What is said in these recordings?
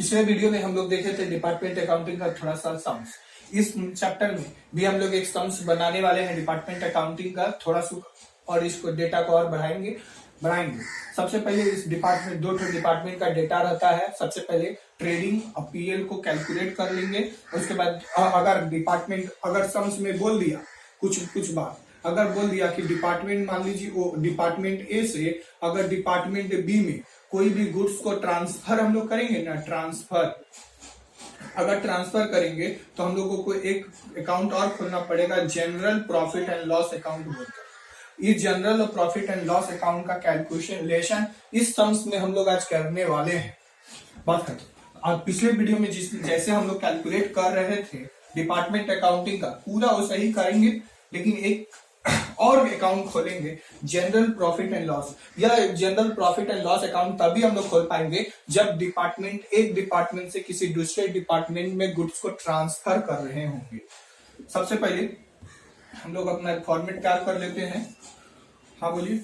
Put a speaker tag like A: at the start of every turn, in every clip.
A: पिछले वीडियो में हम लोग देखे थे डिपार्टमेंट अकाउंटिंग का थोड़ा सा सम्स। इस चैप्टर में भी हम लोग एक सम्स बनाने वाले हैं डिपार्टमेंट अकाउंटिंग का थोड़ा सा, और इसको डेटा को और बढ़ाएंगे। सबसे पहले इस डिपार्टमेंट दो डिपार्टमेंट का डेटा रहता है। सबसे पहले ट्रेडिंग और पीएल को कैलकुलेट कर लेंगे। उसके बाद अगर सम्स में बोल दिया कुछ बात, अगर बोल दिया कि डिपार्टमेंट, मान लीजिए वो डिपार्टमेंट ए से अगर डिपार्टमेंट बी में कोई भी गुड्स को ट्रांसफर हम लोग करेंगे ना, अगर ट्रांसफर करेंगे तो हम लोगों को एक अकाउंट और खोलना पड़ेगा, general profit and loss account बोलकर। इस general profit and loss account का कैलकुलेशन इस सम्स में हम लोग आज करने वाले हैं। बात करते अब पिछले वीडियो में जैसे हम लोग कैलकुलेट कर रहे थे डिपार्टमेंट अकाउंटिंग का, पूरा वो सही करेंगे, लेकिन एक और अकाउंट खोलेंगे जनरल प्रॉफिट एंड लॉस। यह general profit and loss account तभी हम लोग खोल पाएंगे जब एक डिपार्टमेंट से किसी दूसरे डिपार्टमेंट में गुड्स को ट्रांसफर कर रहे होंगे। सबसे पहले हम लोग अपना फॉर्मेट तैयार कर लेते हैं। हाँ बोलिए।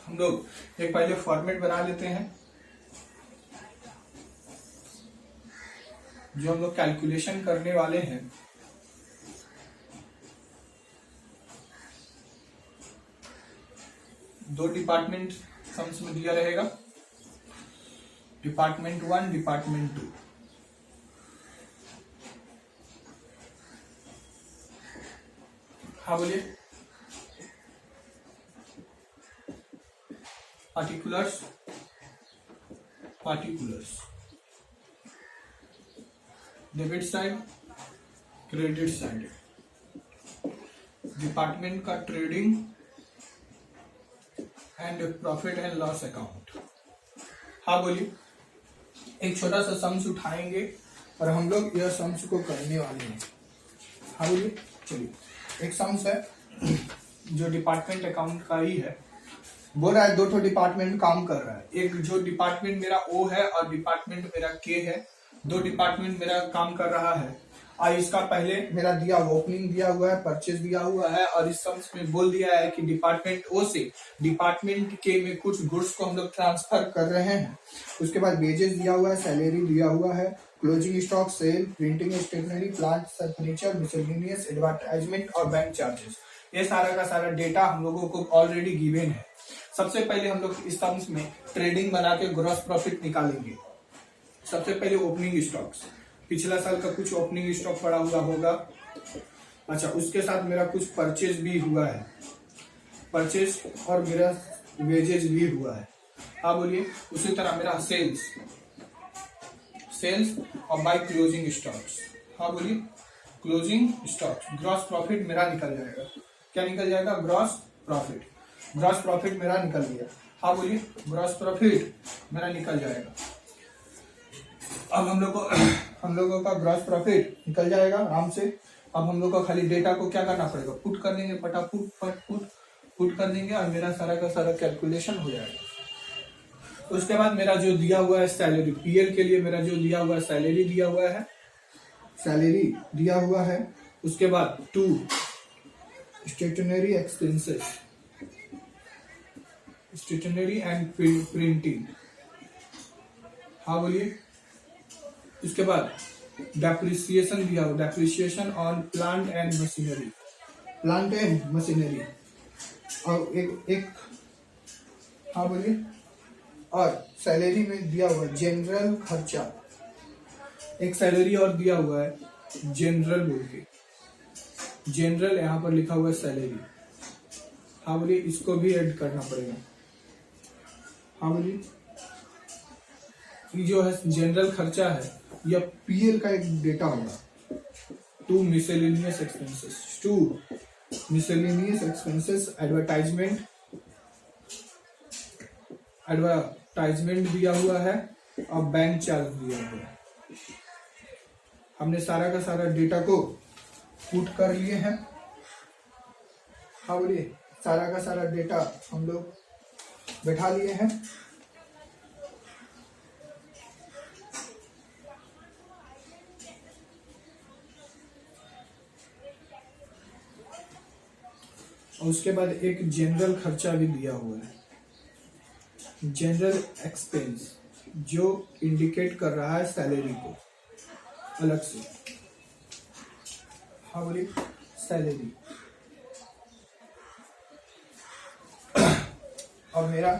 A: हम लोग एक पहले फॉर्मेट बना लेते हैं जो हम लोग कैलकुलेशन करने वाले हैं। दो डिपार्टमेंट सम्स में दिया रहेगा, डिपार्टमेंट 1, डिपार्टमेंट 2। हाँ बोलिए। Particulars debit side, credit side, department का trading and profit and loss account. हाँ बोलिए। एक छोटा सा सम्स उठाएंगे और हम लोग यह सम्स को करने वाले हैं। हाँ बोलिए। चलिए, एक सम्स है जो डिपार्टमेंट अकाउंट का ही है। बोल रहा है दो डिपार्टमेंट काम कर रहा है। एक जो डिपार्टमेंट मेरा ओ है और डिपार्टमेंट मेरा के है। दो डिपार्टमेंट मेरा काम कर रहा है और इसका पहले मेरा दिया ओपनिंग दिया हुआ है, परचेज दिया हुआ है, और इस सम्स में बोल दिया है कि डिपार्टमेंट ओ से डिपार्टमेंट के में कुछ गुड्स को हम लोग ट्रांसफर कर रहे हैं। उसके बाद वेजेस दिया हुआ है, सैलरी दिया हुआ है, closing stock, sale, printing stationery, plant furniture, miscellaneous, advertisement और बैंक चार्जेस। ये सारा का सारा डेटा हम लोगों को ऑलरेडी गिवन है। सबसे पहले हम लोग इस सम्स में ट्रेडिंग बना के ग्रॉस प्रॉफिट निकालेंगे। सबसे पहले ओपनिंग स्टॉक्स, पिछला साल का कुछ ओपनिंग स्टॉक पड़ा हुआ होगा। अच्छा, उसके साथ मेरा कुछ परचेज भी हुआ है, परचेज और मेरा वेजेज भी हुआ है। हाँ बोलिए। उसी तरह मेरा सेल्स और बाय क्लोजिंग स्टॉक्स। हाँ बोलिए। क्लोजिंग स्टॉक्स, ग्रॉस प्रॉफिट मेरा निकल जाएगा। क्या निकल जाएगा? ग्रॉस प्रॉफिट मेरा निकल गया। हाँ बोलिए। ग्रॉस प्रॉफिट मेरा निकल जाएगा। अब हम लोगों का ग्रॉस प्रॉफिट निकल जाएगा आराम से। अब हम लोग को खाली डेटा को क्या करना पड़ेगा, पुट कर देंगे, पुट कर देंगे और मेरा सारा का सारा कैलकुलेशन हो जाएगा। उसके बाद मेरा जो दिया हुआ है सैलरी, पीएल के लिए मेरा जो दिया हुआ है सैलरी दिया हुआ है। उसके बाद 2 stationery expenses, stationery and printing. हाँ बोलिए। उसके बाद डेप्रिसिएशन दिया हुआ, depreciation on plant and machinery, और एक हाँ बोलिए। और सैलरी में दिया हुआ जनरल खर्चा, एक सैलरी और दिया हुआ है जनरल बोल के, जनरल यहाँ पर लिखा हुआ है सैलरी। हाँ बोलिए। इसको भी ऐड करना पड़ेगा। हाँ बोलिए। जो है जनरल खर्चा है, यह पीएल का एक डेटा होगा। 2 मिसलेनियस एक्सपेंसेस, एडवर्टाइजमेंट दिया हुआ है और बैंक चार्ज दिया हुआ है। हमने सारा का सारा डेटा को पुट कर लिए हैं। हाँ बोलिए। सारा का सारा डेटा हम लोग बैठा लिए हैं। और उसके बाद एक जनरल खर्चा भी दिया हुआ है, जनरल एक्सपेंस। जो इंडिकेट कर रहा है सैलरी को अलग से। हाँ बोलिए, सैलरी। और मेरा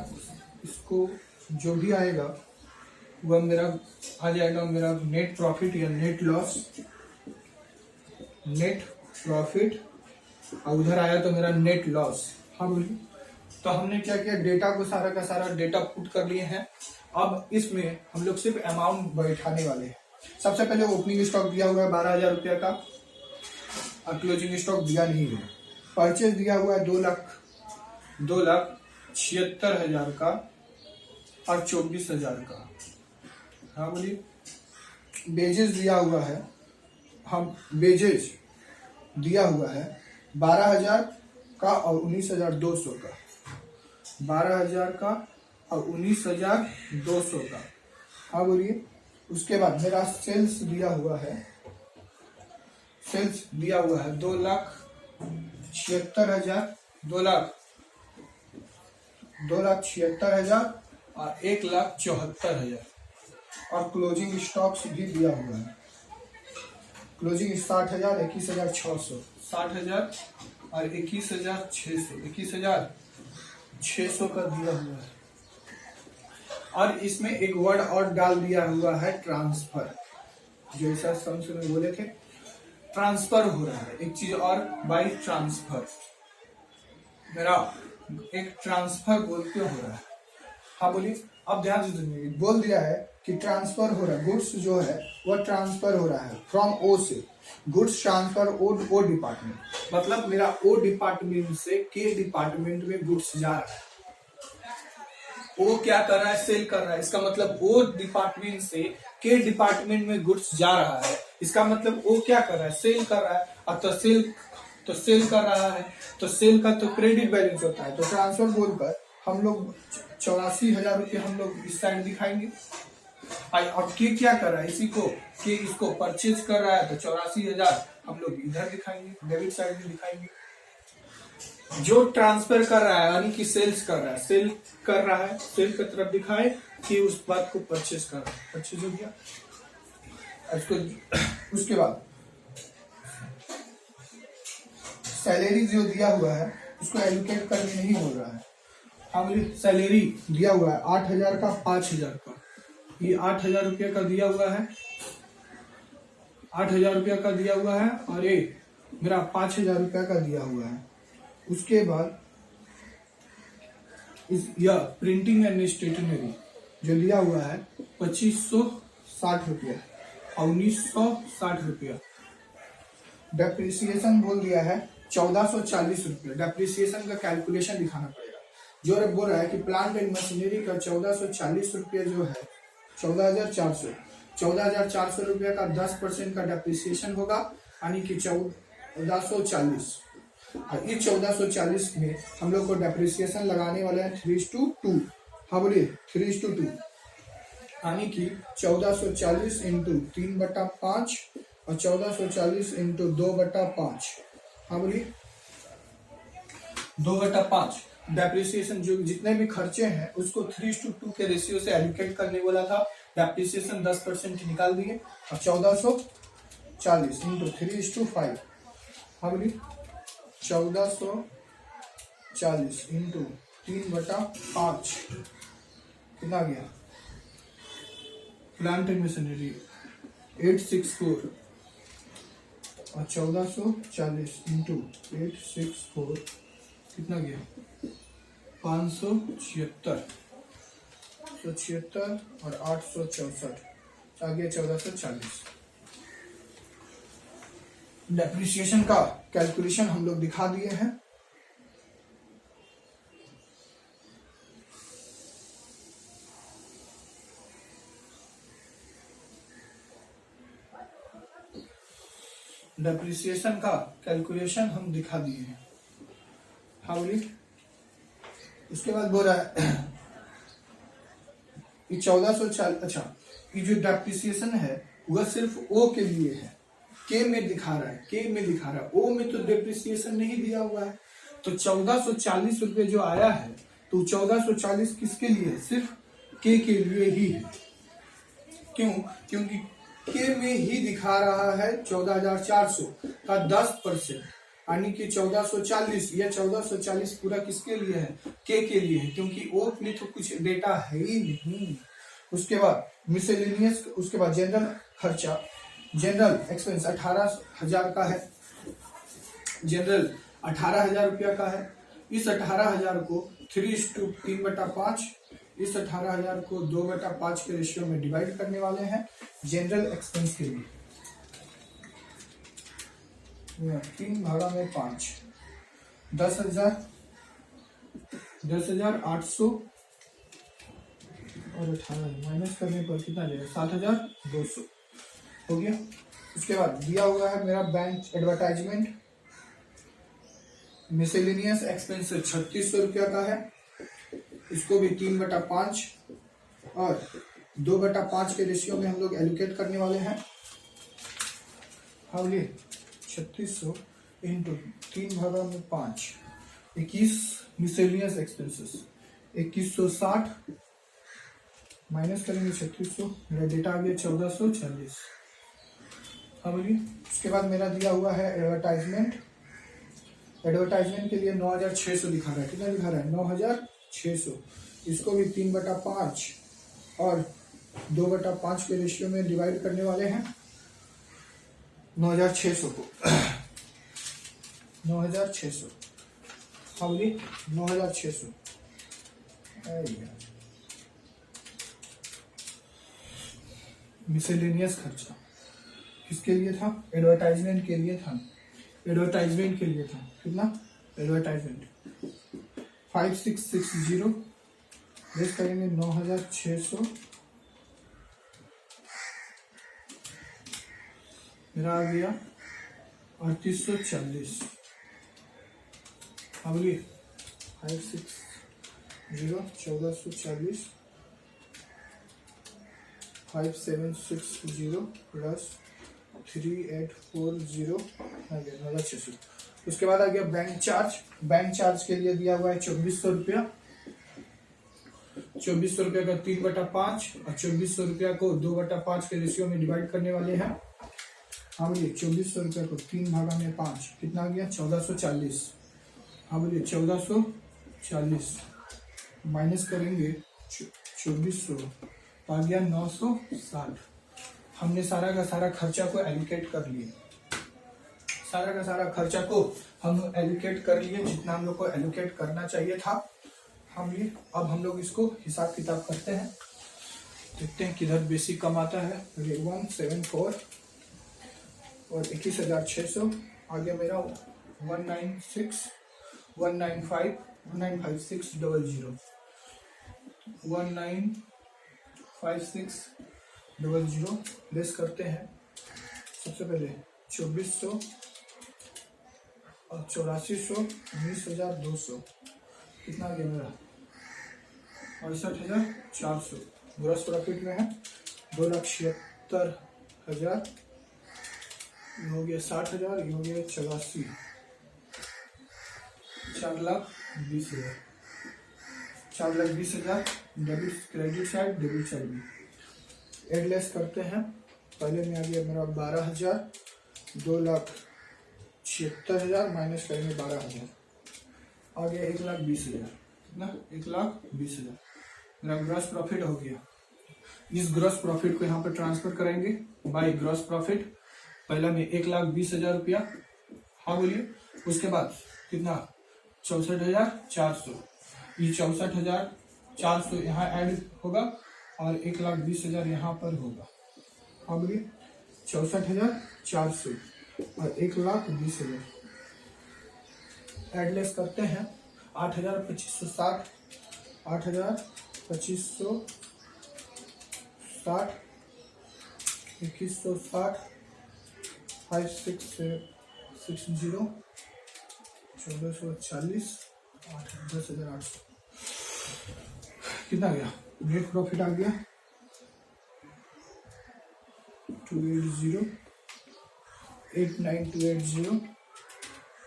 A: इसको जो भी आएगा वह मेरा आ जाएगा मेरा नेट प्रॉफिट या नेट लॉस। नेट प्रॉफिट और उधर आया तो मेरा नेट लॉस। हाँ बोलिए। तो हमने क्या किया, डेटा को सारा का सारा डेटा पुट कर लिए हैं। अब इसमें हम लोग सिर्फ अमाउंट बैठाने वाले हैं। सबसे पहले ओपनिंग स्टॉक दिया हुआ है 12,000 रुपया का और क्लोजिंग स्टॉक दिया नहीं है। परचेज दिया हुआ है 2,76,000 का और 24,000 का। हाँ बोलिए। बेजेस दिया हुआ है, हम बेजेस दिया हुआ है 12,000 का और 19,200 का। 12,000 का और 19,200 का। हाँ बोलिए। उसके बाद मेरा सेल्स दिया हुआ है, सेल्स दिया हुआ है 2,76,000, 2,76,000 और 1,74,000। और क्लोजिंग स्टॉक्स भी दिया हुआ है। क्लोजिंग 60,000, 21,600, 60,000 और 21,600, 21,600 का दिया हुआ है। और इसमें एक वर्ड और डाल दिया हुआ है ट्रांसफर। जैसा समझ में बोले थे, ट्रांसफर हो रहा है एक चीज और बाय ट्रांसफर। मेरा एक ट्रांसफर बोल के हो रहा है। हाँ बोलिए। अब ध्यान से सुनिए, बोल दिया है कि ट्रांसफर हो रहा है, गुड्स जो है वह ट्रांसफर हो रहा है फ्रॉम ओ से। गुड्स ट्रांसफर ओ डिपार्टमेंट, मतलब मेरा ओ डिपार्टमेंट से के डिपार्टमेंट में गुड्स जा रहा है। ओ क्या कर रहा है, सेल कर रहा है। इसका मतलब ओ डिपार्टमेंट से के डिपार्टमेंट में गुड्स जा रहा है। इसका मतलब ओ क्या कर रहा है, सेल कर रहा है। और तो सेल कर रहा है, तो सेल का तो क्रेडिट बैलेंस होता है। तो ट्रांसफर बोलकर हम लोग 84,000 रुपये हम लोग इस साइड दिखाएंगे। और के क्या कर रहा है, इसी को के इसको परचेज कर रहा है, तो 84,000 हम लोग इधर दिखाएंगे, डेबिट साइड में दिखाएंगे। जो ट्रांसफर कर रहा है यानी कि सेल्स कर रहा है, सेल कर रहा है, सेल की तरफ दिखाए कि उस बात को परचेज कर रहा है। परचेज हो गया। उसके बाद सैलरी जो दिया हुआ है उसको एलोकेट करने नहीं बोल रहा है। हाँ बोलिए। सैलरी दिया हुआ है 8,000 का, 5,000 का। ये 8,000 रुपये का दिया हुआ है, 8,000 रुपया का दिया हुआ है और ये मेरा 5,000 रुपया का दिया हुआ है। उसके बाद यह प्रिंटिंग एंड स्टेशनरी जो दिया हुआ है 2,560 रुपया और 1,960 रुपया। डेप्रिसिएशन बोल दिया है 1,440 रुपया। डेप्रिसिएशन का कैलकुलेशन दिखाना पड़ेगा। जो बोल रहा है कि प्लांट एंड मशीनरी का 1,440 रुपया जो है 14,400 रुपया का 10% का डेप्रिसिएशन होगा, यानी कि 1,440। और इस 1,440 में हम लोग को डेप्रिसिएशन लगाने वाले हैं 3:2। हाँ बोलिए, 3:2, यानी कि 1,440 इंटू 3/5 और 1,440 इंटू 2/5। हाँ बोलिए, 2/5। डेप्रिसिएशन जो जितने भी खर्चे हैं उसको 3:2 के रेशियो से एलोकेट करने वाला था। डेप्रिसिएशन 10% निकाल दिए और 1,440 इंटू 3:5। हाँ बोलिए, 1,440 इंटू 3/5 कितना गया। प्लांट एंड मशीनरी 864 और 1,440 इंटू 864 कितना गया 576 और 864 आ गया 1,440। डेप्रिसिएशन का कैलकुलेशन हम लोग दिखा दिए हैं। डेप्रिसिएशन का कैलकुलेशन हम दिखा दिए हैं। हाँ बोलिए। उसके बाद बोल रहा है ये 1,440। अच्छा, ये जो डेप्रिसिएशन है वह सिर्फ ओ के लिए है, के में दिखा रहा है, के में दिखा रहा है, ओ में तो डेप्रिसिएशन नहीं दिया हुआ है। तो 1,440 रुपये जो आया है तो 1,440 किसके लिए है, सिर्फ के लिए ही है। क्यों? क्योंकि के में ही दिखा रहा है 14,400 का 10%, यानी कि 1440। यह 1440 पूरा किसके लिए है? के लिए है, क्योंकि ओ में तो कुछ डेटा है ही नहीं। उसके बाद मिसलेनियस, उसके बाद जनरल खर्चा, जनरल एक्सपेंस 18,000 का है, जनरल 18,000 रुपया का है। इस 18,000 को 3:3/5, इस 18,000 को 2/5 के रेशियो में डिवाइड करने वाले हैं जनरल एक्सपेंस के लिए। 3/5, 10,800 और 18 माइनस करने पर कितना जाएगा? 7,200 हो गया। उसके बाद दिया हुआ है मेरा बैंक एडवर्टाइजमेंट, मिसेलेनियस एक्सपेंस 3,600 रुपया का है। इसको भी 3/5 और 2/5 के रेशियो में हम लोग एलोकेट करने वाले हैं। हाँ बोलिए, 3,600 इंटू 3/5, 21 मिसेलियस एक्सपेंसेस 2160 माइनस करेंगे 3,600, मेरा डेटा आ गया 1,440। हाँ बोलिए। उसके बाद मेरा दिया हुआ है एडवर्टाइजमेंट, एडवर्टाइजमेंट के लिए 9,600 दिखा रहा है। कितना दिखा रहा है? 9,600। इसको भी 3/5 और 2/5 के रेशियो में डिवाइड करने वाले हैं 9,600 को। 9,600, हाँ बोलिए 9,600। मिसेलेनियस खर्चा किसके लिए था? एडवर्टाइजमेंट के लिए था, एडवर्टाइजमेंट के लिए था। कितना? एडवर्टाइजमेंट 5,660 लेस करेंगे 9,600, मेरा आ गया 3,840। हाँ बोलिए 560 1,440 5,760 प्लस 3,840 आ गया 9,600। उसके बाद आ गया बैंक चार्ज। बैंक चार्ज के लिए दिया हुआ है 2,400 रुपया। 2,400 रुपया का 3/5 और 2,400 रुपया को 2/5 के रेशियो में डिवाइड करने वाले हैं। हाँ बोलिए 2,400 रुपया को 3/5 कितना आ गया? 1,440। हाँ बोलिए 1,440 माइनस करेंगे 2,400 तो आ गया 960। हमने सारा का सारा खर्चा को एलोकेट कर लिए, सारा का सारा खर्चा को हम एलोकेट कर लिए, जितना हम लोग को एलोकेट करना चाहिए था। अब हम लोग इसको हिसाब किताब करते हैं, देखते हैं किधर बेसिक कम आता है। 174 और 21,600 आ गया मेरा 196 195 195600 195600 लेस करते हैं। सबसे पहले 2,400 और 8,400 19,200 कितना आ गया मेरा? 68,400। ग्रॉस प्रॉफिट में है 2,76,000, ये हो गया 60,000, ये हो गया 84, 4,20,000। 4,20,000 debit credit side, debit side भी एड लेस करते हैं। पहले में आ गया मेरा 12,000, 2,76,000 माइनस करेंगे 12,000 आ गया 1,20,000। कितना? 1,20,000 मेरा ग्रॉस प्रॉफिट हो गया। इस ग्रॉस प्रॉफिट को यहाँ पर ट्रांसफर करेंगे बाय ग्रॉस प्रॉफिट। पहला में 1,20,000 रुपया। हाँ बोलिए। उसके बाद कितना? 64,400। ये 64,400 यहाँ ऐड होगा और 1,20,000 यहाँ पर होगा। हाँ बोलिए 64,400 और 1,20,000 एडलेस करते हैं। 8,2560 8,2560 2160 5660 1,440 10,800 कितना गया? नेट प्रॉफिट आ गया 280 89,280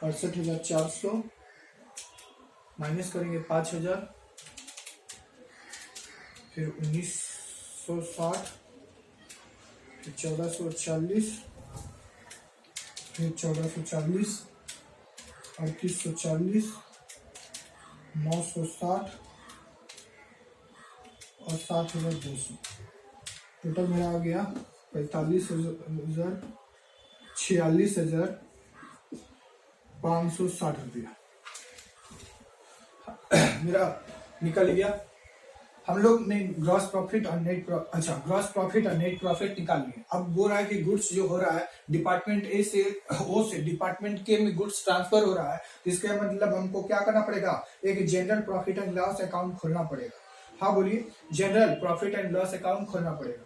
A: 68,400 माइनस करेंगे 5,000 फिर 1,960 1440, फिर 1440, 3840, 960 और 7200। टोटल मेरा आ गया 45,000, 46,560 रुपया मेरा निकल गया। हम लोग ने ग्रॉस प्रॉफिट और नेट ग्रॉस प्रॉफिट और नेट प्रॉफिट निकाल लिए। अब बोल रहा है कि गुड्स जो हो रहा है डिपार्टमेंट ए से ओ से डिपार्टमेंट के में गुड्स ट्रांसफर हो रहा है, तो इसका मतलब हमको क्या करना पड़ेगा, एक general profit and loss account खोलना पड़ेगा। हाँ बोलिए, general profit and loss account खोलना पड़ेगा।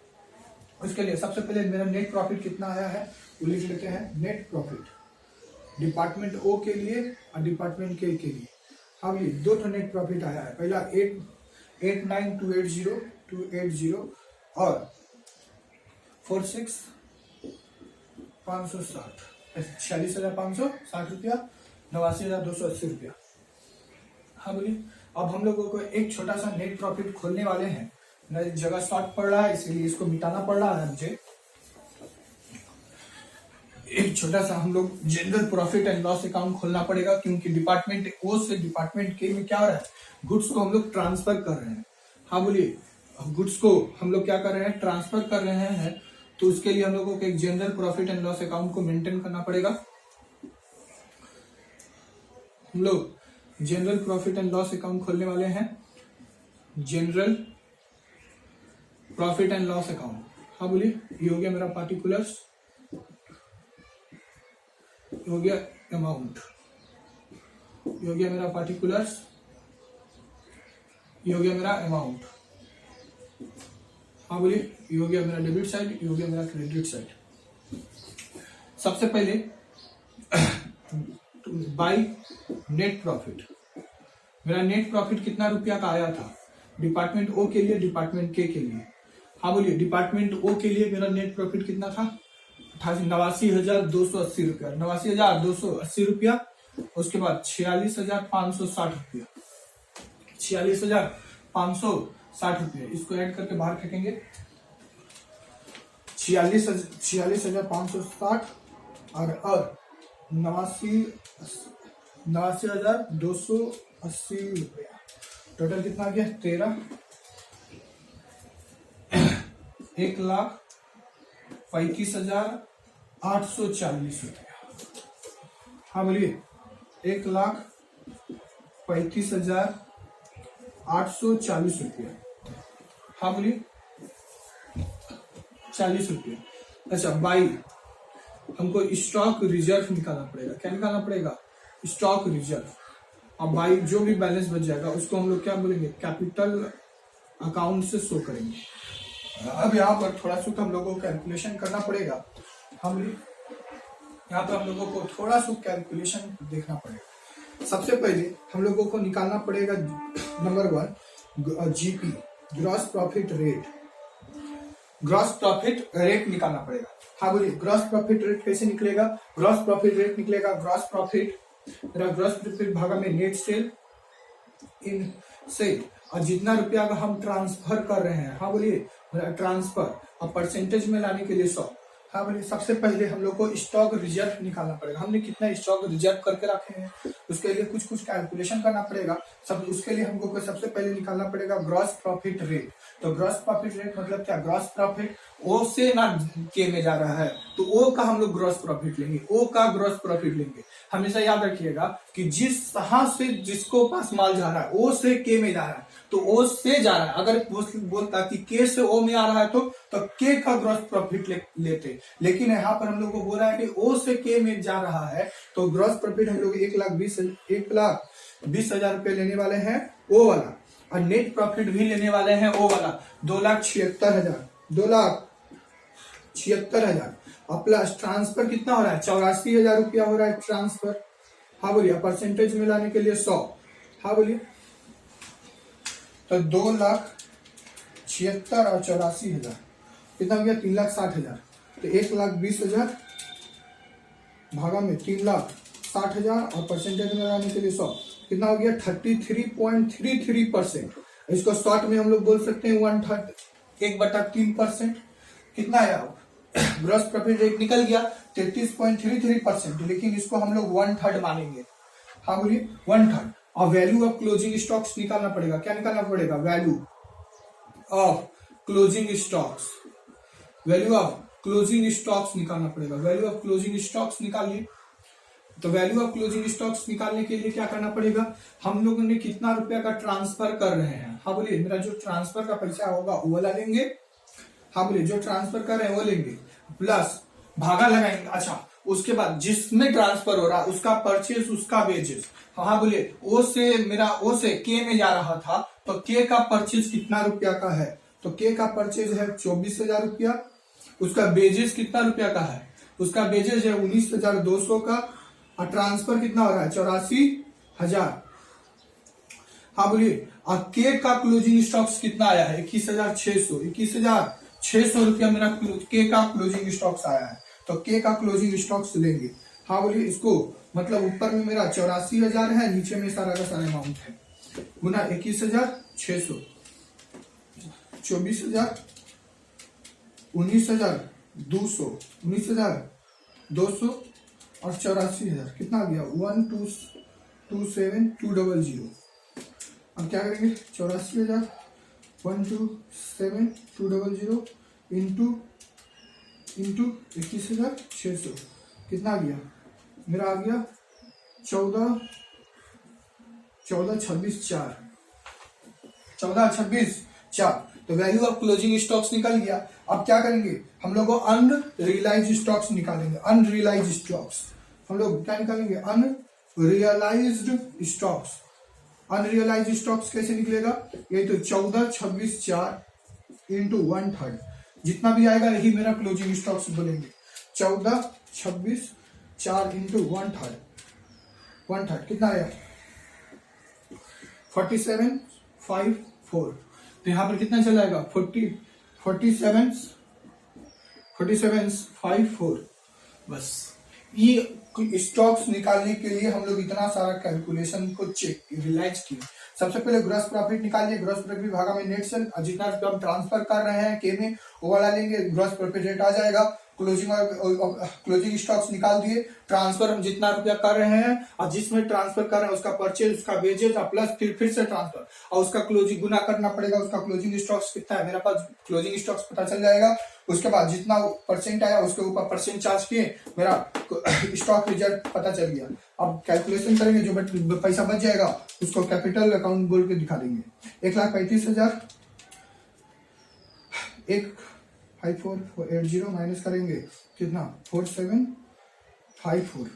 A: उसके लिए सबसे पहले मेरा नेट प्रॉफिट कितना आया है वो लिख लेते हैं। नेट प्रॉफिट डिपार्टमेंट ओ के लिए और डिपार्टमेंट के लिए। हाँ बोलिए, दो तो नेट प्रॉफिट आया है। पहला 89280 और 46,560, 46,560 रुपया, 89,280 रुपया। हाँ बोलिए, अब हम लोगों को एक छोटा सा नेट प्रॉफिट खोलने वाले हैं। मेरी जगह शॉर्ट पड़ रहा है इसलिए इसको मिटाना पड़ रहा है मुझे। एक छोटा सा हम लोग general profit and loss account खोलना पड़ेगा, क्योंकि डिपार्टमेंट ओ से डिपार्टमेंट के में क्या हो रहा है, गुड्स को हम लोग ट्रांसफर कर रहे हैं। हाँ बोलिए, गुड्स को हम लोग क्या कर रहे हैं, ट्रांसफर कर रहे हैं। तो उसके लिए हम लोगों को एक general profit and loss account को मेंटेन करना पड़ेगा। हम लोग general profit and loss account खोलने वाले हैं। General profit and loss account, हाँ बोलिए, ये हो गया मेरा पार्टिकुलर्स, हो गया अमाउंट, ये हो गया मेरा पार्टिकुलर्स, ये हो गया मेरा अमाउंट। हाँ बोलिए, ये हो गया मेरा डेबिट साइड, ये हो गया मेरा क्रेडिट साइड। सबसे पहले बाय नेट प्रॉफिट, मेरा नेट प्रॉफिट कितना रुपया का आया था डिपार्टमेंट ओ के लिए, डिपार्टमेंट के लिए। हाँ बोलिए, डिपार्टमेंट ओ के लिए मेरा नेट प्रॉफिट कितना था, 89,280 रुपया, 89,280 रुपया। उसके बाद 46,560 रुपया, 46,560 रुपया, इसको ऐड करके बाहर फेंकेंगे। 46,560 और 89,280 रुपया, टोटल कितना आ गया, 1,35,840 रुपया। हाँ बोलिए, 1,35,840 रुपया। हाँ बोलिए, 40 रुपया। अच्छा, बाई हमको स्टॉक रिजर्व निकालना पड़ेगा। क्या निकालना पड़ेगा, स्टॉक रिजर्व। अब बाई जो भी बैलेंस बच जाएगा उसको हम लोग क्या बोलेंगे, कैपिटल अकाउंट से शो करेंगे। अब यहाँ पर थोड़ा सा हम लोगों को कैलकुलेशन करना पड़ेगा। हम यहाँ पर हम लोगों को थोड़ा सा कैलकुलेशन देखना पड़ेगा। सबसे पहले हम लोगों को निकालना पड़ेगा number 1 GP, gross profit rate. Gross profit rate निकालना पड़ेगा। हाँ बोलिए, ग्रॉस प्रॉफिट रेट कैसे निकलेगा, ग्रॉस प्रॉफिट रेट निकलेगा, ग्रॉस प्रॉफिट मेरा ग्रॉस प्रॉफिट भागा में नेट सेल इन सेल, और जितना रुपया का हम ट्रांसफर कर रहे हैं। हाँ बोलिए, ट्रांसफर और परसेंटेज में लाने के लिए 100। हाँ बोलिए, सबसे पहले हम लोग को स्टॉक रिजर्व निकालना पड़ेगा। हमने कितना स्टॉक रिजर्व करके रखे हैं, उसके लिए कुछ कैलकुलेशन करना पड़ेगा। सब उसके लिए हमको सबसे पहले निकालना पड़ेगा ग्रॉस प्रॉफिट रेट। तो ग्रॉस प्रॉफिट रेट मतलब क्या, ग्रॉस प्रॉफिट ओ से ना के में जा रहा है तो ओ का हम लोग ग्रॉस प्रॉफिट लेंगे, ओ का ग्रॉस प्रॉफिट लेंगे। हमेशा याद रखिएगा कि जहां से जिसको पास माल जा रहा है ओ से के में जा रहा है तो ओ से जा रहा है। अगर बोलता कि के से ओ में आ रहा है तो के का ग्रॉस प्रॉफिट लेते, लेकिन यहाँ पर हम लोग को बोल रहा है कि ओ से के में जा रहा है तो ग्रॉस प्रॉफिट हम लोग 1,20,000 रुपये लेने वाले हैं ओ वाला, और नेट प्रॉफिट भी लेने वाले हैं ओ वाला 2,76,000। और प्लस ट्रांसफर कितना हो रहा है, 84,000 रुपया हो रहा है ट्रांसफर। हाँ बोलिए, परसेंटेज में लाने के लिए 100। हाँ बोलिए, तो 2,76,000 और 84,000 कितना हो गया, 3,60,000। तो 1,20,000 भागा में 3,60,000 और परसेंटेज में लाने के लिए 100 कितना हो गया, 33.33%। इसको शॉर्ट में हम लोग बोल सकते हैं 1/3%। कितना आया, ग्रॉस प्रॉफिट रेट निकल गया 33.33%, लेकिन इसको हम लोग 1/3 मानेंगे। हाँ बोलिए 1/3। और वैल्यू ऑफ क्लोजिंग स्टॉक्स निकालना पड़ेगा। क्या निकालना पड़ेगा? Value of closing stocks, value of closing stocks निकालना पड़ेगा। वैल्यू ऑफ क्लोजिंग स्टॉक्स निकालिए। तो वैल्यू ऑफ क्लोजिंग स्टॉक्स निकालने के लिए क्या करना पड़ेगा? हम लोगों ने कितना रुपया का ट्रांसफर कर रहे हैं? हाँ बोलिए, मेरा जो ट्रांसफर का पैसा होगा वो वाला लेंगे। हाँ बोलिए, जो ट्रांसफर कर रहे हैं वो लेंगे, प्लस भागा लगाएंगे। अच्छा, उसके बाद जिसमें ट्रांसफर हो रहा है उसका परचेज, उसका वेजेस। हाँ बोलिए, ओ से के में जा रहा था, तो के का परचेज कितना रुपया का है? तो के का परचेज है 24,000 रुपया। उसका बेजेस कितना रुपया का है? उसका बेजेस है 19,200 का। और ट्रांसफर कितना हो रहा है? 84,000। हाँ बोलिए, और के का क्लोजिंग स्टॉक्स कितना आया है? 21,600। 21,600 रुपया मेरा के का क्लोजिंग स्टॉक्स आया है। तो के का क्लोजिंग स्टॉक्स लेंगे। हाँ बोलिए, इसको मतलब ऊपर में मेरा 84,000 है, नीचे में सारा का सारा अमाउंट है, गुना 21,600, 24,000, 19,200, 19,200 और 84,000 कितना आ गया? 1,227,200। अब क्या करेंगे? 84,000 1,227,200 इंटू 21,600 कितना आ गया? मेरा आ गया 14,26,4। 14,26,4। तो वैल्यू ऑफ क्लोजिंग स्टॉक्स निकल गया। अब क्या करेंगे? हम लोग को अनरियलाइज्ड स्टॉक्स निकालेंगे। अनरियलाइज्ड स्टॉक्स हम लोग क्या निकालेंगे? Unrealised stocks. अनरियलाइज्ड स्टॉक्स कैसे निकलेगा? ये तो 14,26,4 इंटू 1/3, जितना भी आएगा यही मेरा क्लोजिंग स्टॉक्स बोलेंगे। 14,26,4 इंटू 1/3, 1/3 कितना आया? 47,54। तो यहाँ पर कितना चला जाएगा? 47,54। बस ये स्टॉक्स निकालने के लिए हम लोग इतना सारा कैलकुलेशन को चेक रियलाइज किए। सबसे पहले ग्रॉस प्रॉफिट निकालिए। ग्रॉस प्रॉफिट भागा में नेट सेल, जितना हम ट्रांसफर कर रहे हैं के में वो वाला लेंगे, ग्रॉस प्रॉफिट रेट आ जाएगा। क्लोजिंग स्टॉक्स निकाल दिए। ट्रांसफर हम जितना रुपया कर रहे हैं और जिसमें ट्रांसफर कर रहे हैं उसका परचेज, उसका वेजेज और प्लस फिर से ट्रांसफर और उसका क्लोजिंग गुना करना पड़ेगा। उसका क्लोजिंग स्टॉक्स कितना है? मेरे पास क्लोजिंग स्टॉक्स पता चल जाएगा। उसके बाद जितना परसेंट आया उसके ऊपर परसेंट चार्ज किए, मेरा स्टॉक रिजल्ट पता चल गया। अब कैलकुलेशन करेंगे, जो पैसा बच जाएगा उसको कैपिटल अकाउंट बोल के दिखा देंगे। 1,35,000 1,54,80 माइनस करेंगे कितना? 4,754।